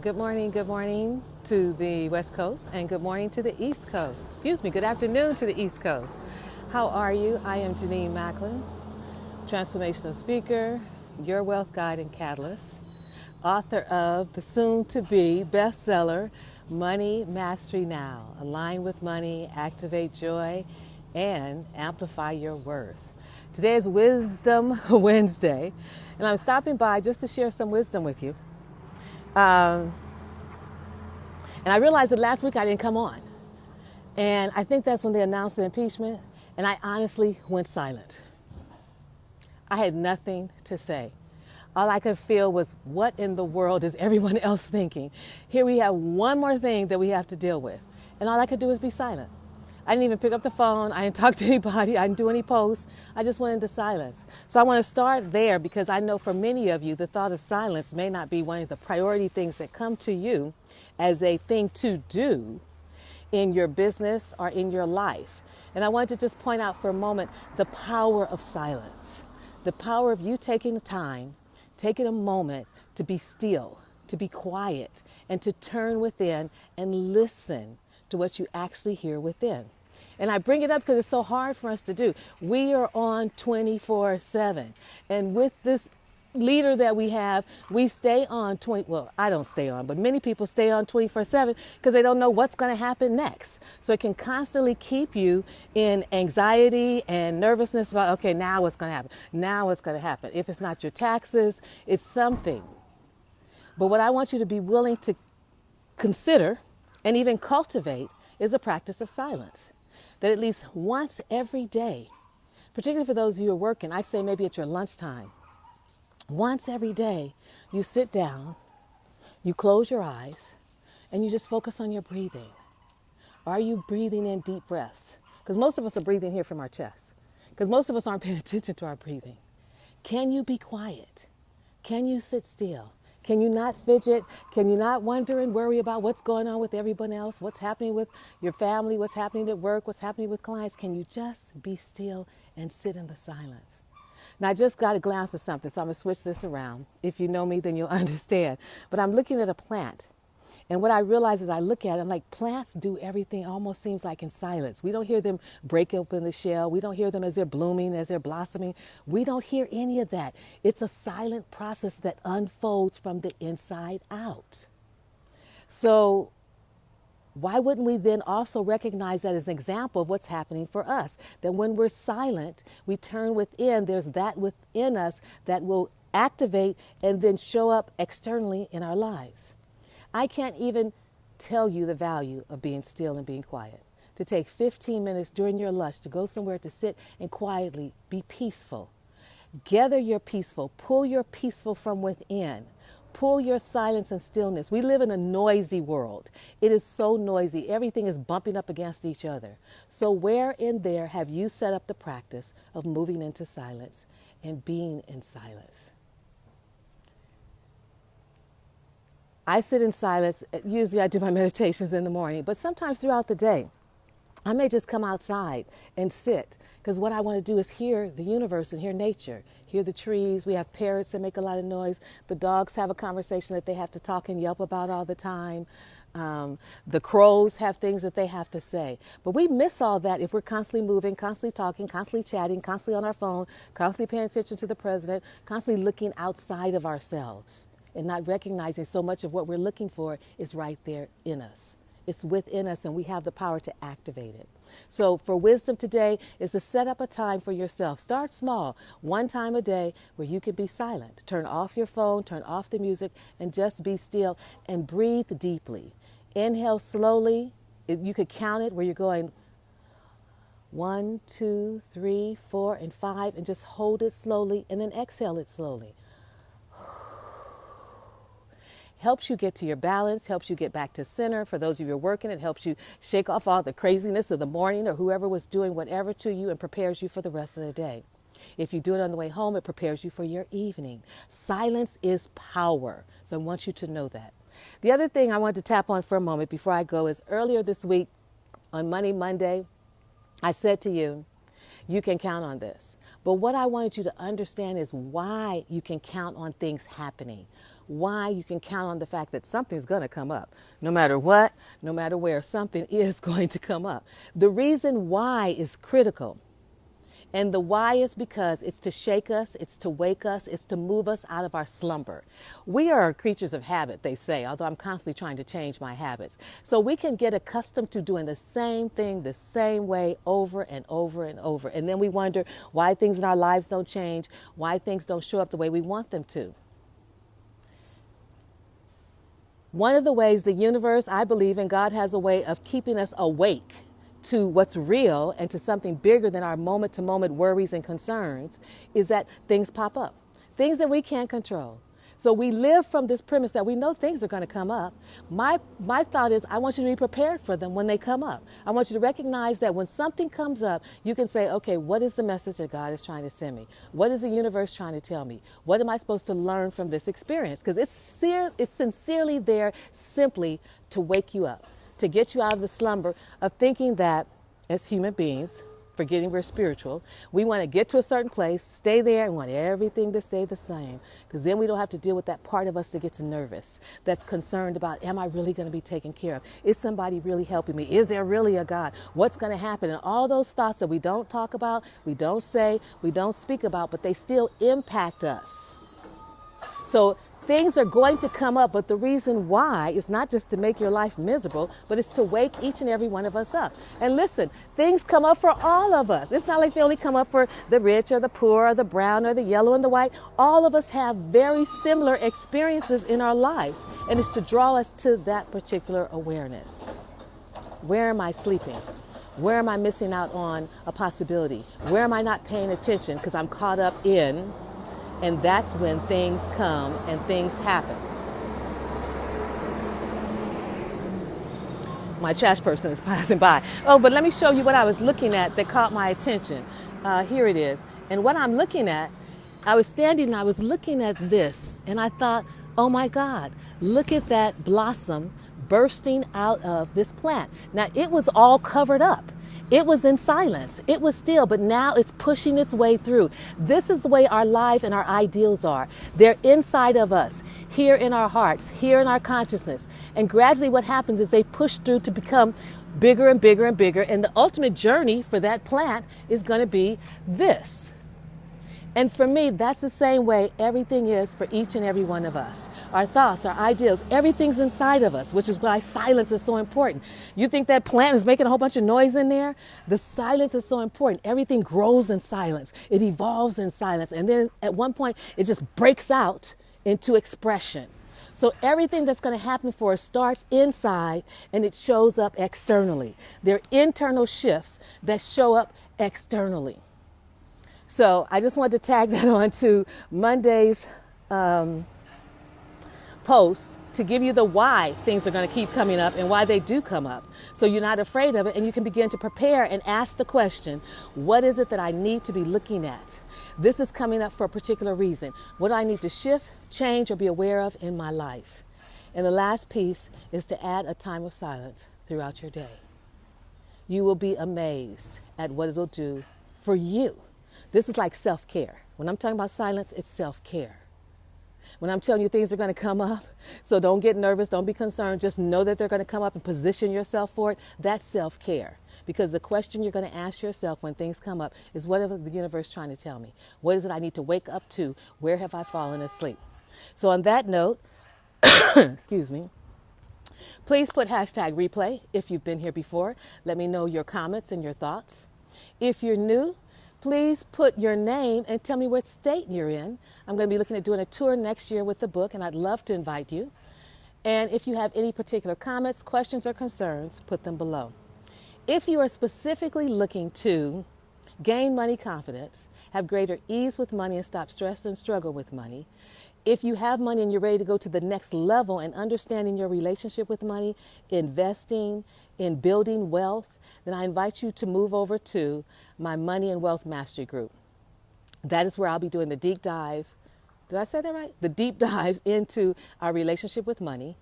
Good morning to the West Coast and good morning to the East Coast. Excuse me, good afternoon to the East Coast. How are you? I am Jenenne Macklin, transformational speaker, your wealth guide and catalyst, author of the soon-to-be bestseller, Money Mastery Now. Align with money, activate joy, and amplify your worth. Today is Wisdom Wednesday, and I'm stopping by just to share some wisdom with you. And I realized that last week I didn't come on. And I think that's when they announced the impeachment. And I honestly went silent. I had nothing to say. All I could feel was, what in the world is everyone else thinking? Here we have one more thing that we have to deal with. And all I could do was be silent. I didn't even pick up the phone. I didn't talk to anybody. I didn't do any posts. I just went into silence. So I want to start there because I know for many of you, the thought of silence may not be one of the priority things that come to you as a thing to do in your business or in your life. And I want to just point out for a moment the power of silence, the power of you taking the time, taking a moment to be still, to be quiet, and to turn within and listen to what you actually hear within. And I bring it up because it's so hard for us to do. We are on 24/7. And with this leader that we have, we stay on well, I don't stay on, but many people stay on 24/7 because they don't know what's going to happen next. So it can constantly keep you in anxiety and nervousness about, okay, now what's going to happen? Now what's going to happen? If it's not your taxes, it's something. But what I want you to be willing to consider and even cultivate is a practice of silence. That at least once every day, particularly for those of you who are working, I'd say maybe at your lunchtime, once every day, you sit down, you close your eyes, and you just focus on your breathing. Are you breathing in deep breaths? Because most of us are breathing here from our chest. Because most of us aren't paying attention to our breathing. Can you be quiet? Can you sit still? Can you not fidget? Can you not wonder and worry about what's going on with everyone else? What's happening with your family? What's happening at work? What's happening with clients? Can you just be still and sit in the silence? Now, I just got a glance at something, so I'm going to switch this around. If you know me, then you'll understand. But I'm looking at a plant. And what I realize as I look at it, I'm like, plants do everything almost seems like in silence. We don't hear them break open the shell. We don't hear them as they're blooming, as they're blossoming. We don't hear any of that. It's a silent process that unfolds from the inside out. So why wouldn't we then also recognize that as an example of what's happening for us? That when we're silent, we turn within, there's that within us that will activate and then show up externally in our lives. I can't even tell you the value of being still and being quiet. To take 15 minutes during your lunch to go somewhere to sit and quietly be peaceful. Gather your peaceful, pull your peaceful from within. Pull your silence and stillness. We live in a noisy world. It is so noisy. Everything is bumping up against each other. So where in there have you set up the practice of moving into silence and being in silence? I sit in silence. Usually I do my meditations in the morning, but sometimes throughout the day, I may just come outside and sit because what I want to do is hear the universe and hear nature, hear the trees. We have parrots that make a lot of noise. The dogs have a conversation that they have to talk and yelp about all the time. The crows have things that they have to say. But we miss all that if we're constantly moving, constantly talking, constantly chatting, constantly on our phone, constantly paying attention to the president, constantly looking outside of ourselves and not recognizing so much of what we're looking for is right there in us. It's within us and we have the power to activate it. So for wisdom today is to set up a time for yourself. Start small, one time a day where you can be silent. Turn off your phone, turn off the music, and just be still and breathe deeply. Inhale slowly. You could count it where you're going 1, 2, 3, 4, and 5, and just hold it slowly and then exhale it slowly. Helps you get to your balance, helps you get back to center. For those of you who are working, it helps you shake off all the craziness of the morning or whoever was doing whatever to you and prepares you for the rest of the day. If you do it on the way home, it prepares you for your evening. Silence is power. So I want you to know that. The other thing I want to tap on for a moment before I go is earlier this week on Money Monday, I said to you, you can count on this. But what I wanted you to understand is why you can count on things happening, why you can count on the fact that something's going to come up. No matter what, no matter where, something is going to come up. The reason why is critical. And the why is because it's to shake us, it's to wake us, it's to move us out of our slumber. We are creatures of habit, they say, although I'm constantly trying to change my habits. So we can get accustomed to doing the same thing the same way over and over and over. And then we wonder why things in our lives don't change, why things don't show up the way we want them to. One of the ways the universe, I believe, and God has a way of keeping us awake to what's real and to something bigger than our moment-to-moment worries and concerns is that things pop up, things that we can't control. So we live from this premise that we know things are going to come up. My thought is I want you to be prepared for them when they come up. I want you to recognize that when something comes up, you can say, okay, what is the message that God is trying to send me? What is the universe trying to tell me? What am I supposed to learn from this experience? Because it's sincerely there simply to wake you up, to get you out of the slumber of thinking that as human beings, forgetting we're spiritual, we want to get to a certain place, stay there, and want everything to stay the same. Because then we don't have to deal with that part of us that gets nervous, that's concerned about, am I really going to be taken care of? Is somebody really helping me? Is there really a God? What's going to happen? And all those thoughts that we don't talk about, we don't say, we don't speak about, but they still impact us. So things are going to come up, but the reason why is not just to make your life miserable, but it's to wake each and every one of us up. And listen, things come up for all of us. It's not like they only come up for the rich or the poor or the brown or the yellow and the white. All of us have very similar experiences in our lives, and it's to draw us to that particular awareness. Where am I sleeping? Where am I missing out on a possibility? Where am I not paying attention because I'm caught up in? And that's when things come and things happen. My trash person is passing by. Oh, but let me show you what I was looking at that caught my attention. Here it is. And what I'm looking at, I was standing and I was looking at this and I thought, oh my God, look at that blossom bursting out of this plant. Now it was all covered up. It was in silence. It was still, but now it's pushing its way through. This is the way our life and our ideals are. They're inside of us, here in our hearts, here in our consciousness. And gradually what happens is they push through to become bigger and bigger and bigger. And the ultimate journey for that plant is going to be this. And for me, that's the same way everything is for each and every one of us. Our thoughts, our ideals, everything's inside of us, which is why silence is so important. You think that plant is making a whole bunch of noise in there? The silence is so important. Everything grows in silence. It evolves in silence. And then at one point, it just breaks out into expression. So everything that's going to happen for us starts inside and it shows up externally. There are internal shifts that show up externally. So I just wanted to tag that on to Monday's post to give you the why things are going to keep coming up and why they do come up. So you're not afraid of it and you can begin to prepare and ask the question, what is it that I need to be looking at? This is coming up for a particular reason. What do I need to shift, change, or be aware of in my life? And the last piece is to add a time of silence throughout your day. You will be amazed at what it'll do for you. This is like self-care. When I'm talking about silence, it's self-care. When I'm telling you things are going to come up, so don't get nervous, don't be concerned, just know that they're going to come up and position yourself for it. That's self-care. Because the question you're going to ask yourself when things come up is, what is the universe trying to tell me? What is it I need to wake up to? Where have I fallen asleep? So on that note, excuse me, please put hashtag replay if you've been here before. Let me know your comments and your thoughts. If you're new, please put your name and tell me what state you're in. I'm going to be looking at doing a tour next year with the book, and I'd love to invite you. And if you have any particular comments, questions, or concerns, put them below. If you are specifically looking to gain money confidence, have greater ease with money, and stop stress and struggle with money, if you have money and you're ready to go to the next level and understanding your relationship with money, investing, in building wealth, then I invite you to move over to my Money and Wealth Mastery Group. That is where I'll be doing the deep dives. Did I say that right? The deep dives into our relationship with money,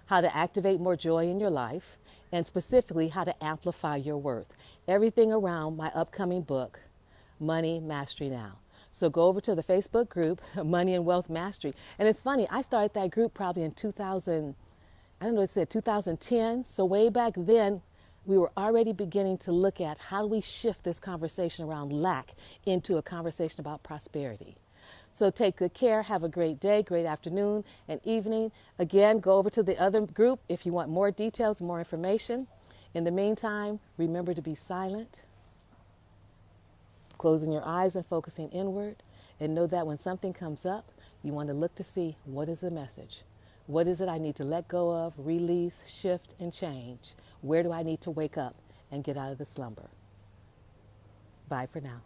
how to activate more joy in your life, and specifically how to amplify your worth. Everything around my upcoming book, Money Mastery Now. So go over to the Facebook group, Money and Wealth Mastery. And it's funny, I started that group probably in 2000, I don't know, it said 2010. So way back then, we were already beginning to look at how do we shift this conversation around lack into a conversation about prosperity. So take good care. Have a great day, great afternoon and evening. Again, go over to the other group if you want more details, more information. In the meantime, remember to be silent, closing your eyes and focusing inward. And know that when something comes up, you want to look to see what is the message. What is it I need to let go of, release, shift, and change? Where do I need to wake up and get out of the slumber? Bye for now.